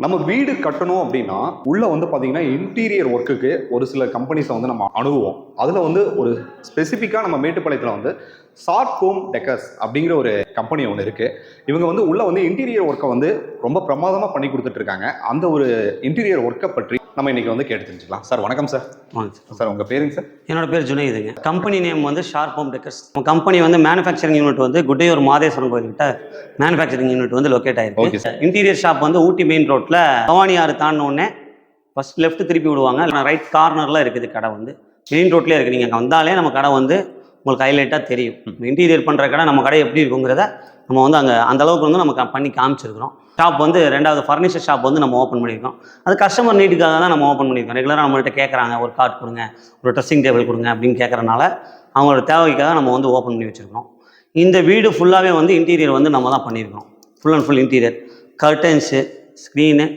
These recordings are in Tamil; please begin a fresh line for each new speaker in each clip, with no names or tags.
நம்ம வீடு கட்டணும் அப்படின்னா உள்ள வந்து பாத்தீங்கன்னா இன்டீரியர் ஒர்க்குக்கு ஒரு சில கம்பெனிஸை வந்து நம்ம அணுகுவோம். அதுல வந்து ஒரு ஸ்பெசிஃபிக்கா நம்ம மேட்டுப்பாளையத்துல வந்து ஷார்ட் ஹோம் டெக்கர்ஸ் அப்படிங்கிற ஒரு கம்பெனி ஒன்று இருக்கு. இவங்க வந்து உள்ள வந்து இன்டீரியர் ஒர்க்கை வந்து ரொம்ப பிரமாதமா பண்ணி கொடுத்துட்டு இருக்காங்க. அந்த ஒரு இன்டீரியர் ஒர்க்கை பற்றி நம்ம இன்னைக்கு வந்து கேட்டு தெரிஞ்சுக்கலாம். சார் வணக்கம் சார். சார் உங்க பேருங்க சார்?
என்னோட பேர் ஜுனைதுங்க. கம்பெனி நேம் வந்து ஷார்ட் ஹோம் டெக்கர்ஸ். கம்பெனி வந்து மேனுஃபேக்சரிங் யூனிட் வந்து குட்டையூர் மாதேஸ்வரன் கோயில்கிட்ட மேனுஃபேக்சரிங் யூனிட் வந்து லொக்கேட் ஆயிருக்கு. இன்டீரியர் ஷாப் வந்து ஊட்டி மெயின் ரோட்ல பவானி ஆறு தாண்டினோடனே ஃபர்ஸ்ட் லெஃப்ட் திருப்பி விடுவாங்க. ரைட் கார்னர்ல இருக்குது கடை, வந்து மெயின் ரோட்லேயே இருக்குது. நீங்கள் அங்கே வந்தாலே நம்ம கடை வந்து உங்களுக்கு ஹைலைட்டாக தெரியும். இன்டீரியர் பண்ணுற கடை நம்ம கடை எப்படி இருக்குங்கிறத நம்ம வந்து அங்கே அந்த அளவுக்கு வந்து நம்ம பண்ணி காமிச்சிருக்கிறோம். ஷாப் வந்து ரெண்டாவது ஃபர்னிச்சர் ஷாப் வந்து நம்ம ஓப்பன் பண்ணியிருக்கோம். அது கஸ்டமர் நீட்டுக்காக தான் நம்ம ஓப்பன் பண்ணியிருக்கோம். ரெகுலராக நம்மள்கிட்ட கேட்குறாங்க, ஒரு கார்ட் கொடுங்க, ஒரு ட்ரெஸ்ஸிங் டேபிள் கொடுங்க அப்படின்னு கேட்குறனால அவங்களோட தேவைக்காக நம்ம வந்து ஓப்பன் பண்ணி வச்சுருக்கோம். இந்த வீடு ஃபுல்லாகவே வந்து இன்டீரியர் வந்து நம்ம தான் பண்ணியிருக்கோம். Full and full interior, curtains, screen,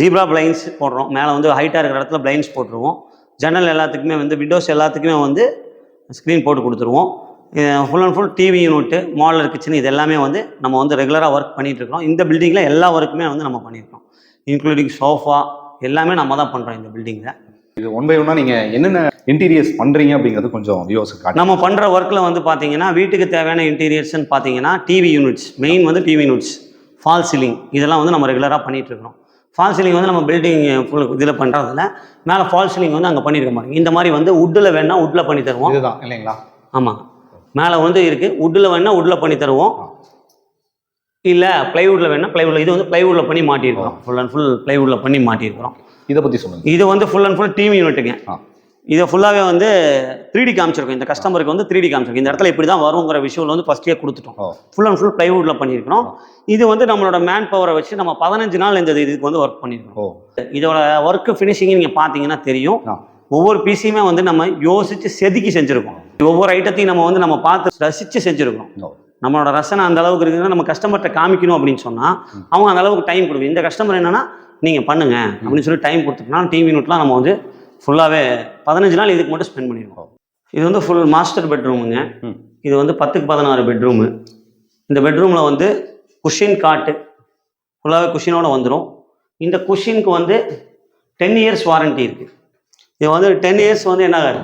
zebra plains போடுறோம். மேலே வந்து ஹைட்டாக இருக்கிற இடத்துல பிளைன்ஸ் போட்டுருவோம். ஜன்னல் எல்லாத்துக்குமே வந்து விண்டோஸ் எல்லாத்துக்குமே வந்து ஸ்க்ரீன் போட்டு கொடுத்துருவோம். Full and full TV unit, modeller kitchen, இது எல்லாமே வந்து நம்ம வந்து ரெகுலராக ஒர்க் பண்ணிகிட்ருக்கோம். இந்த பில்டிங்கில் எல்லா ஒர்க்குமே வந்து நம்ம பண்ணியிருக்கோம், இன்க்ளூடிங் சோஃபா எல்லாமே நம்ம தான் பண்ணுறோம் இந்த பில்டிங்கில்.
இது ஒன் பை ஒன்னா நீங்கள் என்னென்ன இன்டீரியர்ஸ் பண்ணுறீங்க அப்படிங்கிறது கொஞ்சம் யோசிச்சு.
நம்ம பண்ணுற ஒர்க்கில் வந்து பார்த்தீங்கன்னா வீட்டுக்கு தேவையான இன்டீரியர்ஸ்ன்னு பார்த்தீங்கன்னா டிவி யூனிட்ஸ், மெயின் வந்து டிவி யூனிட்ஸ், ஃபால் சீலிங், இதெல்லாம் வந்து நம்ம ரெகுலராக பண்ணிகிட்ருக்கோம். ஃபால் சீலிங் வந்து நம்ம பில்டிங் ஃபுல் இதில் பண்ணுறதில்ல, மேலே ஃபால் சீலிங் வந்து அங்கே பண்ணியிருக்க மாட்டோம். இந்த மாதிரி வந்து வுட்டில் வேணா வுட்டில் பண்ணி தருவோம்.
இதுதான் இல்லைங்களா?
ஆமாம், மேலே வந்து இருக்குது. வுட்டில் வேணால் வுட்டில் பண்ணி தருவோம், இல்லை ப்ளைவுட்டில் வேணால் ப்ளைவுட்டில். இது வந்து ப்ளைவுட்டில் பண்ணி மாட்டியிருக்கிறோம். ஃபுல் அண்ட் ஃபுல் ப்ளைவுட்டில் பண்ணி மாட்டியிருக்கிறோம்.
இதை பற்றி சொல்லுங்கள்.
இது வந்து ஃபுல் அண்ட் ஃபுல் டிவி யூனிட்டுங்க. இதை ஃபுல்லாகவே வந்து 3D காமிச்சிருக்கோம். இந்த கஸ்டமருக்கு வந்து 3D காமிச்சிருக்கோம். இந்த இடத்துல இப்படி தான் வருங்கிற விஷயம் வந்து ஃபஸ்ட்டே கொடுத்துட்டோம். ஃபுல் அண்ட் ஃபுல் ப்ளைவுட்டில் பண்ணியிருக்கிறோம். இது வந்து நம்மளோட மேன் பவரை வச்சு நம்ம 15 நாள் இந்த இதுக்கு வந்து ஒர்க் பண்ணியிருக்கோம். இதோட ஒர்க்கு ஃபினிஷிங் நீங்கள் பார்த்தீங்கன்னா தெரியும். ஒவ்வொரு பீஸையுமே வந்து நம்ம யோசித்து செதுக்கி செஞ்சுருக்கோம். ஒவ்வொரு ஐட்டத்தையும் நம்ம பார்த்து ரசித்து செஞ்சுருக்கோம். நம்மளோட ரசனை அந்த அளவுக்கு இருக்குதுன்னா நம்ம கஸ்டமர்கிட்ட காமிக்கணும் அப்படின்னு சொன்னால் அவங்க அந்த அளவுக்கு டைம் கொடுக்கும். இந்த கஸ்டமர் என்னென்னா நீங்கள் பண்ணுங்க அப்படின்னு சொல்லி டைம் கொடுத்துட்டோம்னா டிவி யூனிட்லாம் நம்ம வந்து ஃபுல்லாகவே 15 நாள் இதுக்கு மட்டும் ஸ்பெண்ட் பண்ணியிருக்கோம். இது வந்து ஃபுல் மாஸ்டர் பெட்ரூமுங்க. இது வந்து 10க்கு 16 பெட்ரூமு. இந்த பெட்ரூமில் வந்து குஷின் காட்டு ஃபுல்லாகவே குஷினோட வந்துடும். இந்த குஷினுக்கு வந்து 10 இயர்ஸ் வாரண்ட்டி இருக்குது. இது வந்து 10 இயர்ஸ் வந்து என்ன ஆகாது,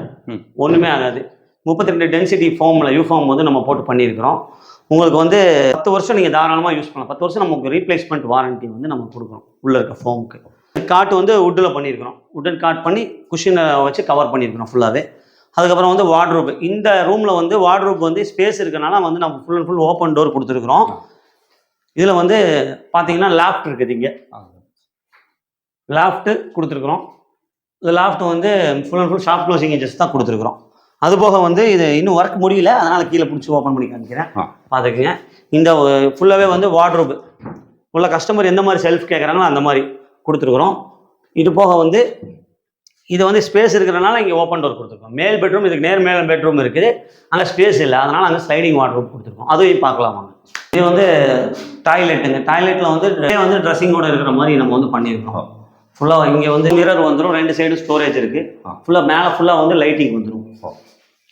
ஒன்றுமே ஆகாது. 32 டென்சிட்டி ஃபோமில் யூஃபார்ம் வந்து நம்ம போட்டு பண்ணியிருக்கிறோம். உங்களுக்கு வந்து 10 வருஷம் நீங்கள் தாராளமாக யூஸ் பண்ணலாம். 10 வருஷம் நமக்கு ரீப்ளேஸ்மெண்ட் வாரண்ட்டி வந்து நம்ம கொடுக்குறோம் உள்ளே இருக்க ஃபோமுக்கு. காட்டு வந்து வுட்டில் பண்ணியிருக்கிறோம். வுட்டன் காட் பண்ணி குஷினை வச்சு கவர் பண்ணியிருக்கிறோம் ஃபுல்லாகவே. அதுக்கப்புறம் வந்து வார்ட்ரோப். இந்த ரூமில் வந்து வார்ட்ரோப் வந்து ஸ்பேஸ் இருக்கிறனால வந்து நம்ம full and full open door கொடுத்துருக்குறோம். இதில் வந்து பார்த்தீங்கன்னா லாஃப்ட் இருக்குது. இங்கே லாஃப்ட்டு கொடுத்துருக்குறோம். இந்த லாஃப்ட் வந்து full and full shop closing inches தான் கொடுத்துருக்குறோம். அதுபோக வந்து இது இன்னும் ஒர்க் முடியல, அதனால் கீழே பிடிச்சி ஓப்பன் பண்ணி காமிக்கிறேன், பார்த்துக்குங்க. இந்த ஃபுல்லாகவே வந்து வார்ட்ரோப் உள்ள கஸ்டமர் எந்த மாதிரி செல்ஃப் கேட்குறாங்களோ அந்த மாதிரி கொடுத்துருக்குறோம். இது போக வந்து இது வந்து ஸ்பேஸ் இருக்கிறனால இங்கே ஓப்பன் டோர் கொடுத்துருக்கோம். மேல் பெட்ரூம், இதுக்கு நேர் மேல் பெட்ரூம் இருக்குது, அங்கே ஸ்பேஸ் இல்லை, அதனால் அங்கே ஸ்லைடிங் வார்ட்ரோப் கொடுத்துருக்கோம். அதையும் பார்க்கலாம் வாங்க. இது வந்து டாய்லெட்டுங்க. டாய்லெட்டில் வந்து ட்ரெஸ்ஸிங்கோடு இருக்கிற மாதிரி நம்ம வந்து பண்ணியிருக்கோம். ஃபுல்லாக இங்கே வந்து மிரர் வந்துடும், 2 சைடும் ஸ்டோரேஜ் இருக்குது. ஃபுல்லாக மேலே ஃபுல்லாக வந்து லைட்டிங் வந்துடும்.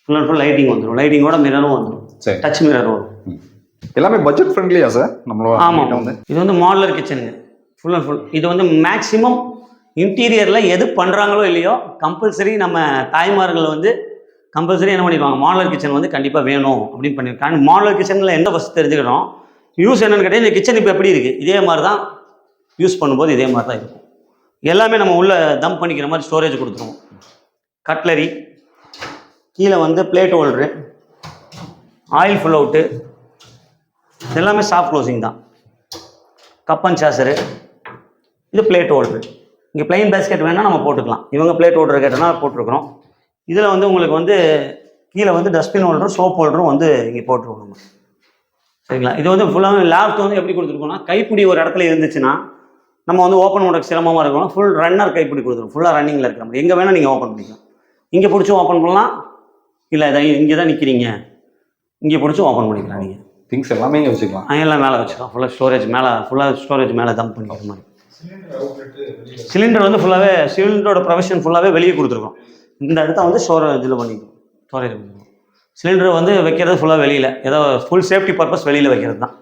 ஃபுல் அண்ட் ஃபுல் லைட்டிங் வந்துடும். லைட்டிங்கோட மிரரும் வந்துடும், டச் மிரர் வரும்.
எல்லாமே பட்ஜெட் ஃப்ரெண்ட்லியா சார் நம்மளோட?
ஆமாம், இது வந்து மாடலர் கிச்சனுங்க ஃபுல் அண்ட் ஃபுல். இது வந்து மேக்ஸிமம் இன்டீரியரில் எது பண்ணுறாங்களோ இல்லையோ கம்பல்சரி நம்ம தாய்மார்கள் வந்து கம்பல்சரி என்ன பண்ணிடுவாங்க, மாடலர் கிச்சன் வந்து கண்டிப்பாக வேணும் அப்படின்னு பண்ணியிருக்காங்க. மாடலர் கிச்சனில் எந்த ஃபஸ்ட் தெரிஞ்சுக்கிறோம், யூஸ் என்னென்னு கேட்டால் இந்த கிச்சன் இப்போ எப்படி இருக்குது இதே மாதிரி தான் யூஸ் பண்ணும்போது இதே மாதிரி தான் இருக்கும். எல்லாமே நம்ம உள்ளே தம் பண்ணிக்கிற மாதிரி ஸ்டோரேஜ் கொடுத்துருவோம். கட்லரி, கீழே வந்து plate holder, oil pull out, எல்லாமே சாஃப்ட் க்ளோசிங் தான். கப் அண்ட் சாசரு, இது பிளேட் ஹோல்டரு. இங்கே பிளைன் பேஸ்கெட் வேணால் நம்ம போட்டுக்கலாம். இவங்க பிளேட் ஹோல்டர் கேட்டோன்னா போட்டிருக்கிறோம். இதில் வந்து உங்களுக்கு வந்து கீழே வந்து டஸ்ட்பின் ஹோல்டரும் சோப் ஹோல்டரும் வந்து இங்கே போட்டுருக்கணும், சரிங்களா? இது வந்து ஃபுல்லாக லாஃப்ட் வந்து எப்படி கொடுத்துருக்கோம்னா கைப்பிடி ஒரு இடத்துல இருந்துச்சுன்னா நம்ம வந்து ஓப்பன் பண்ணுறதுக்கு சிரமமாக இருக்கணும். ஃபுல் ரன்னர் கைப்பிடி கொடுத்துரும், ஃபுல்லாக ரன்னிங்கில் இருக்கிற மாதிரி. எங்கே வேணால் நீங்கள் ஓப்பன் பண்ணிக்கலாம். இங்கே பிடிச்சி ஓப்பன் பண்ணலாம், இல்லை இதை இங்கே தான் நிற்கிறீங்க, இங்கே பிடிச்சி ஓப்பன் பண்ணிக்கலாம். நீங்கள்
திங்ஸ் எல்லாமே இங்கே வச்சுக்கலாம்.
எல்லாம் மேலே வச்சுக்கலாம். ஃபுல்லாக ஸ்டோரேஜ் மேலே, ஃபுல்லாக ஸ்டோரேஜ் மேலே தம் பண்ணிக்கிற மாதிரி. சிலிண்டர் வந்து ஃபுல்லாகவே சிலிண்டரோட ப்ரொவிஷன் ஃபுல்லாகவே வெளியே கொடுத்துருக்கோம். இந்த இடத்த வந்து ஸ்டோரேஜில் பண்ணிக்கணும், ஸ்டோரேஜ் பண்ணிக்கணும். சிலிண்டர் வந்து வைக்கிறது ஃபுல்லாக வெளியில், ஏதோ ஃபுல் சேஃப்டி பர்பஸ் வெளியில் வைக்கிறது தான்.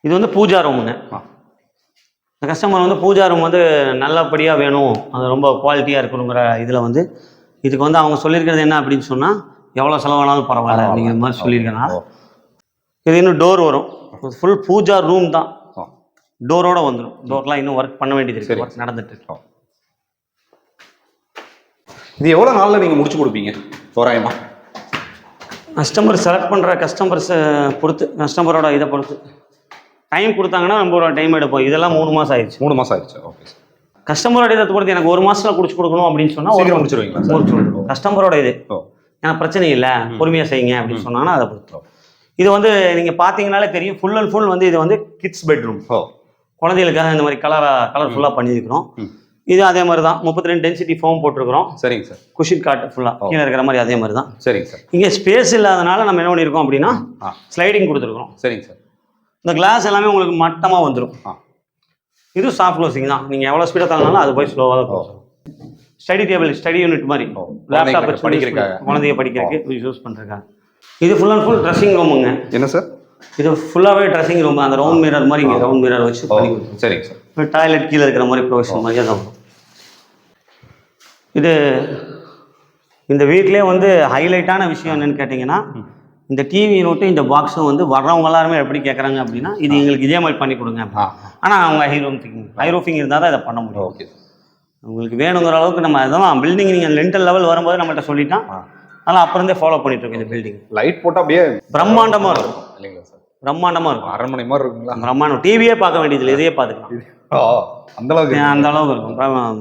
இது வந்து பூஜா ரூமுங்க. இந்த கஸ்டமர் வந்து பூஜா ரூம் வந்து நல்லபடியாக வேணும், அது ரொம்ப குவாலிட்டியாக இருக்கணுங்கிற இதில் வந்து இதுக்கு வந்து அவங்க சொல்லியிருக்கிறது என்ன அப்படின்னு சொன்னால், எவ்வளோ செலவானாலும் பரவாயில்ல அப்படிங்கிற மாதிரி சொல்லியிருக்கனால இது இன்னும் டோர் வரும். ஃபுல் பூஜா ரூம் தான், டோரோட வந்துடும். டோர்லாம் இன்னும் ஒர்க் பண்ண வேண்டியது இருக்குது, ஒர்க் நடந்துட்டு இருக்கோம்.
இது எவ்வளோ நாளில் நீங்கள் முடிச்சு கொடுப்பீங்க தோராயமா?
கஸ்டமர் செலக்ட் பண்ணுற கஸ்டமர்ஸை பொறுத்து, கஸ்டமரோட இதை பொறுத்து டைம் கொடுத்தாங்கன்னா நம்ம டைம் எடுப்போம். இதெல்லாம் 3 மாதம் ஆயிடுச்சு.
3 மாதம் ஆயிடுச்சு. Okay sir.
கஸ்டமரோட இதை பொறுத்து எனக்கு 1 மாதத்தில் முடிச்சு கொடுக்கணும் அப்படின்னு சொன்னால்
சீக்கிரம் முடிச்சிருவீங்களா?
முடிச்சு கஸ்டமரோட இது எனக்கு பிரச்சனை இல்லை, பொறுமையாக செய்யுங்க அப்படின்னு சொன்னாங்கன்னா அதை பொறுத்து. இது வந்து நீங்கள் பார்த்தீங்கனாலே தெரியும், ஃபுல் அண்ட் ஃபுல் வந்து இது வந்து கிட்ஸ் பெட்ரூம். குழந்தைகளுக்காக இந்த மாதிரி கலர்ஃபுல்லாக பண்ணியிருக்கிறோம். இது அதே மாதிரி தான் 32 டென்சிட்டி ஃபோம் போட்டிருக்கிறோம்.
சரிங்க சார்.
குஷின் காட்டு ஃபுல்லாக கீழே இருக்கிற மாதிரி அதே மாதிரி தான்.
சரிங்க சார்.
இங்கே ஸ்பேஸ் இல்லாதனால நம்ம என்ன பண்ணியிருக்கோம் அப்படின்னா ஸ்லைடிங் கொடுத்துருக்குறோம்.
சரிங்க சார்.
இந்த கிளாஸ் எல்லாமே உங்களுக்கு மட்டமாக வந்துடும். இது சாஃப்ட் க்ளோசிங் தான். நீங்கள் எவ்வளோ ஸ்பீடாக தாங்கினாலும் அது போய் ஸ்லோவாக தான் போகும். ஸ்டடி டேபிள், ஸ்டடி யூனிட் மாதிரி லேப்டாப் வச்சு குழந்தைய படிக்கிறதுக்கு யூஸ் பண்ணுறாங்க. இது ஃபுல் அண்ட் ஃபுல் ட்ரெஸ்ஸிங் ரூமுங்க. என்ன சார்? இது ஃபுல்லாகவே ட்ரெஸ்ஸிங் ரூம். அந்த ரவுண்ட் மிரர் மாதிரி இங்கே ரவுண்ட் மிரர் வச்சு பண்ணி கொடுத்துருவோம். சரிங்க சார். டாய்லெட் கீழே இருக்கிற மாதிரி ப்ரொவிஷன் மாதிரியே தான் வரும். இது இந்த வீட்லேயே வந்து ஹைலைட்டான விஷயம் என்னென்னு கேட்டிங்கன்னா, இந்த டிவி யூனிட்டும் இந்த பாக்ஸும் வந்து வர்றவங்க எல்லாருமே எப்படி கேட்குறாங்க அப்படின்னா, இது எங்களுக்கு இதே மாதிரி பண்ணி கொடுங்க. ஆனால் அவங்க ஹை ரூஃபிங் இருந்தால் தான் இதை பண்ண முடியும். ஓகே, உங்களுக்கு வேணுங்கிற அளவுக்கு நம்ம அதெல்லாம் பில்டிங் நீங்கள் லென்டல் லெவல் வரும்போது நம்மகிட்ட சொல்லிட்டான். அதனால் அப்புறம் இருந்தே ஃபாலோ பண்ணிட்டு இருக்கோம். இந்த பில்டிங்
லைட் போட்டால் அப்படியே பிரம்மாண்டமாக இருக்கும் இல்லைங்களா சார்? பிரம்மாண்டமாக இருக்கும். அரண்மனை மாதிரி இருக்குங்களா? பிரம்மாண்டம். டிவியே பார்க்க வேண்டியதில்லை, இதையே பார்த்துக்கலாம். அந்த அளவுக்கு இருக்கும்.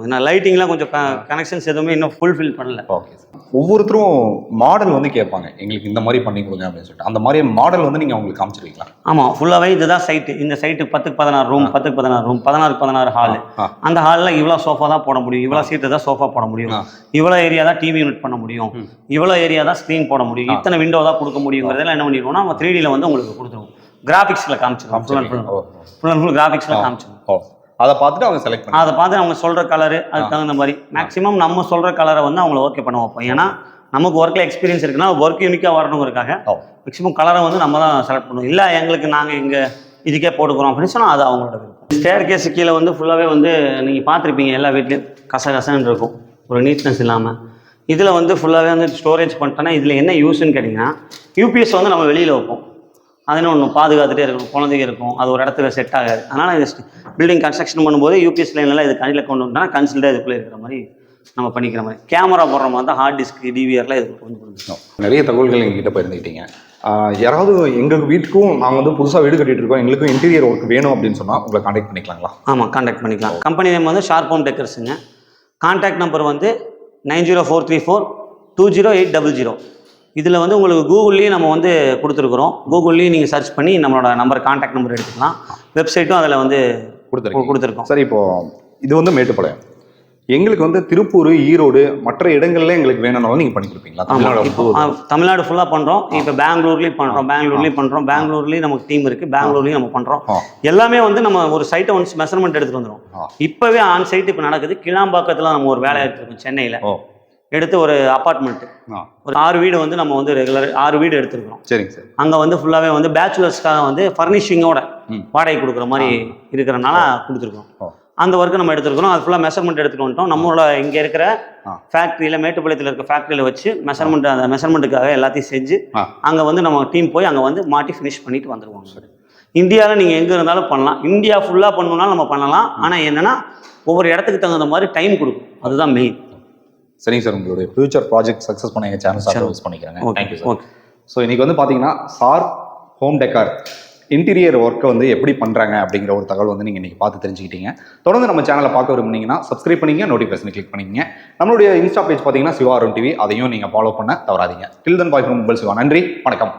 ஏன்னா லைட்டிங்லாம் கொஞ்சம் கனெக்ஷன்ஸ் எதுவுமே இன்னும் ஃபுல்ஃபில் பண்ணல. Okay sir. ஒவ்வொருத்தரும் மாடல் வந்து கேட்பாங்க, எங்களுக்கு இந்த மாதிரி பண்ணி கொடுங்க அப்படின்னு சொல்லிட்டு. அந்த மாதிரி மாடல் வந்து நீங்கள் அவங்களுக்கு காமிச்சிருக்கீங்களா? ஆமாம், ஃபுல்லாகவே இதுதான் சைட்டு. இந்த சைட்டு 10க்கு 16 ரூம், 10க்கு 16 ரூம், 16க்கு 16 ஹாலு. அந்த ஹாலில் இவ்வளோ சோஃபா தான் போட முடியும், இவ்வளோ சீட்டு தான் சோஃபா போட முடியும், இவ்வளோ ஏரியா தான் டிவி யூனிட் பண்ண முடியும், இவ்வளோ ஏரியா தான் ஸ்க்ரீன் போட முடியும், இத்தனை விண்டோ தான் கொடுக்க முடியுங்கிறதெல்லாம் என்ன பண்ணிடுவோம்னா நம்ம 3Dயில் வந்து உங்களுக்கு கொடுத்துருவோம். கிராஃபிக்ஸில் காமிச்சிருக்கோம். ஃபுல் அண்ட் ஃபுல் கிராஃபிக்ஸில் காமிச்சிருக்கோம். அதை பார்த்துட்டு அவங்க செலக்ட் பண்ணி அதை பார்த்து அவங்க சொல்கிற கலரு அதுக்கு தகுந்த மாதிரி மேக்ஸிமம் நம்ம சொல்கிற கலரை வந்து அவங்கள ஓகே பண்ண வைப்போம். ஏன்னா நமக்கு ஒர்க்கில் எக்ஸ்பீரியன்ஸ் இருக்குன்னா ஒர்க் யூனிக்காக வரணுங்கிறதுக்காக மேக்ஸிமம் கலரை வந்து நம்ம தான் செலக்ட் பண்ணுவோம். இல்லை எங்களுக்கு நாங்கள் இங்கே இதுக்கே போட்டுக்கிறோம் அப்படின்னு சொன்னால் அது அவங்களோட விருப்பம். ஸ்டேர் கேஸ் கீழே வந்து ஃபுல்லாகவே வந்து நீங்கள் பார்த்துருப்பீங்க, எல்லா வீட்லேயும் கசகசன்னு இருக்கும், ஒரு நீட்னஸ் இல்லாமல். இதில் வந்து ஃபுல்லாகவே வந்து ஸ்டோரேஜ் பண்ணிட்டோன்னா இதில் என்ன யூஸ்ன்னு கேட்டிங்கன்னா, யூபிஎஸ் வந்து நம்ம வெளியில் வைப்போம். அதுன்னு ஒன்று பாதுகாத்துட்டே இருக்கணும், குழந்தைங்க இருக்கும், அது ஒரு இடத்துல செட் ஆகாது. அதனால் இது பில்டிங் கன்ஸ்ட்ரக்ஷன் பண்ணும்போது யூபிஎஸ் லைன்லாம் இது கண்ணில் கொண்டு வந்தோம்னா கன்சில்டாக இதுக்குள்ளே இருக்கிற மாதிரி நம்ம பண்ணிக்கிற மாதிரி. கேமரா போடுற மாதிரி தான் ஹார்ட் டிஸ்க், டிவிஆர்லாம் இதுக்கு கொண்டு கொடுத்துருக்கோம். நிறைய தகவல்கள் எங்ககிட்ட பகிர்ந்துக்கிட்டீங்க. யாராவது எங்கள் வீட்டுக்கும் நாங்கள் வந்து புதுசாக வீடு கட்டிகிட்டு இருக்கோம், எங்களுக்கும் இன்டீரியர் ஒர்க் வேணும் அப்படின்னு சொன்னால் உங்களை காண்டாக்ட் பண்ணிக்கலாங்களா? ஆமாம், காண்டாக்ட் பண்ணிக்கலாம். கம்பெனி நேம் வந்து ஷார்ப் ஹோம் டெக்கர்ஸுங்க. கான்டாக்ட் நம்பர் வந்து 9043420800. இதில் வந்து உங்களுக்கு கூகுள்லேயும் நம்ம வந்து கொடுத்துருக்குறோம். கூகுள்லேயும் நீங்கள் சர்ச் பண்ணி நம்மளோட கான்டாக்ட் நம்பர் எடுத்துக்கலாம். வெப்சைட்டும் அதில் வந்து கொடுத்துருக்கோம். சரி, இப்போது இது வந்து மேட்டுப்பாளையம், எங்களுக்கு வந்து திருப்பூர், ஈரோடு, மற்ற இடங்கள்ல எங்களுக்கு வேணும்னாலும் நீங்கள் பண்ணி கொடுப்பீங்களா? தமிழ்நாடு ஃபுல்லாக பண்ணுறோம். இப்போ பெங்களூர்லேயும் பண்ணுறோம். பெங்களூர்லேயும் நமக்கு டீம் இருக்குது, பெங்களூர்லேயும் நம்ம பண்ணுறோம். எல்லாமே வந்து நம்ம ஒரு சைட்டை ஒன்ஸ் மெஷர்மெண்ட் எடுத்துகிட்டு வந்துடும். இப்போவே ஆன் சைட் இப்போ நடக்குது. கிளாம்பாக்கத்தில் நம்ம ஒரு வேலை எடுத்துருக்கோம், சென்னையில் எடுத்து ஒரு அப்பார்ட்மெண்ட்டு, ஒரு 6 வீடு வந்து நம்ம வந்து ரெகுலர் 6 வீடு எடுத்துருக்கோம். சரிங்க சார். அங்கே வந்து ஃபுல்லாகவே வந்து பேச்சுலர்ஸ்க்காக வந்து ஃபர்னிஷிங்கோட வாடகை கொடுக்குற மாதிரி இருக்கிறனால கொடுத்துருக்கோம். அந்த ஒர்க்கு நம்ம எடுத்துருக்கிறோம். அது ஃபுல்லாக மெஷர்மெண்ட் எடுத்துகிட்டு வந்துட்டோம். நம்மளோட இங்கே இருக்கிற ஃபேக்ட்ரியில், மேட்டுப்பாளையத்தில் இருக்க ஃபேக்ட்ரியில் வச்சு மெஷர்மெண்ட், அந்த மெஷர்மெண்ட்டுக்காக எல்லாத்தையும் செஞ்சு அங்கே வந்து நம்ம டீம் போய் அங்கே வந்து மாட்டி ஃபினிஷ் பண்ணிட்டு வந்துடுவோம். சார், இந்தியாவில் நீங்கள் எங்கே இருந்தாலும் பண்ணலாம், இந்தியா ஃபுல்லாக பண்ணணுன்னாலும் நம்ம பண்ணலாம். ஆனால் என்னென்னா ஒவ்வொரு இடத்துக்கு தகுந்த மாதிரி டைம் கொடுக்கும், அதுதான் மெயின். சரிங்க சார், உங்களுடைய ஃபியூச்சர் ப்ராஜெக்ட் சக்ஸஸ் பண்ண எங்கள் சேனல் சர்வீஸ் பண்ணிக்கிறேன். Thank you sir. ஸோ இன்றைக்கி வந்து பார்த்தீங்கன்னா ஷார்ப் ஹோம் டெக்கார் இன்டீரியர் ஒர்க்கை வந்து எப்படி பண்ணுறாங்க அப்படிங்கிற ஒரு தகவல் வந்து நீங்கள் இன்றைக்கி பார்த்து தெரிஞ்சுக்கிட்டீங்க. தொடர்ந்து நம்ம சேனலை பார்க்க விரும்புனீங்கன்னா சப்ஸ்கிரைப் பண்ணிங்க, நோட்டிஃபிகேஷன் கிளிக் பண்ணிங்க. நம்மளுடைய இன்ஸ்டா பேஜ் பார்த்தீங்கன்னா சிவா அருண் டிவி, அதையும் நீங்கள் ஃபாலோ பண்ண தவறாதீங்க. டில் தென் பாய் ஃப்ரம் உங்கள் சிவா. நன்றி, வணக்கம்.